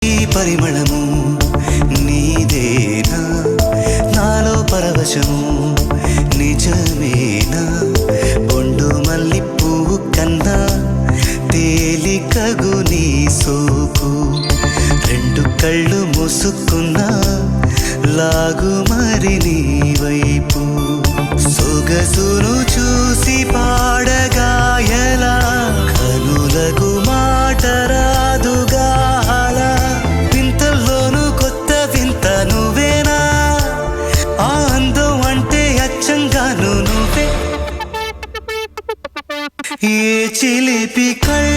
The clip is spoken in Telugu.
ఈ పరిమళము నీదేనా, నాలో పరవశము నిజమేనా, బొండు మల్లి పువ్వు కన్నా తేలికగు నీ సోకు, రెండు కళ్ళు మూసుకున్నా లాగు మరి నీ వైపు, సొగసును చూసి పాడగా ఎలా, కనులకు మాట రాదుగా అలా, వింతల్లోనూ కొత్త వింత నువ్వేనా, ఆ అందం అంటే అచ్చంగాను నువ్వే, ఏ చిలిపి కళ్ళ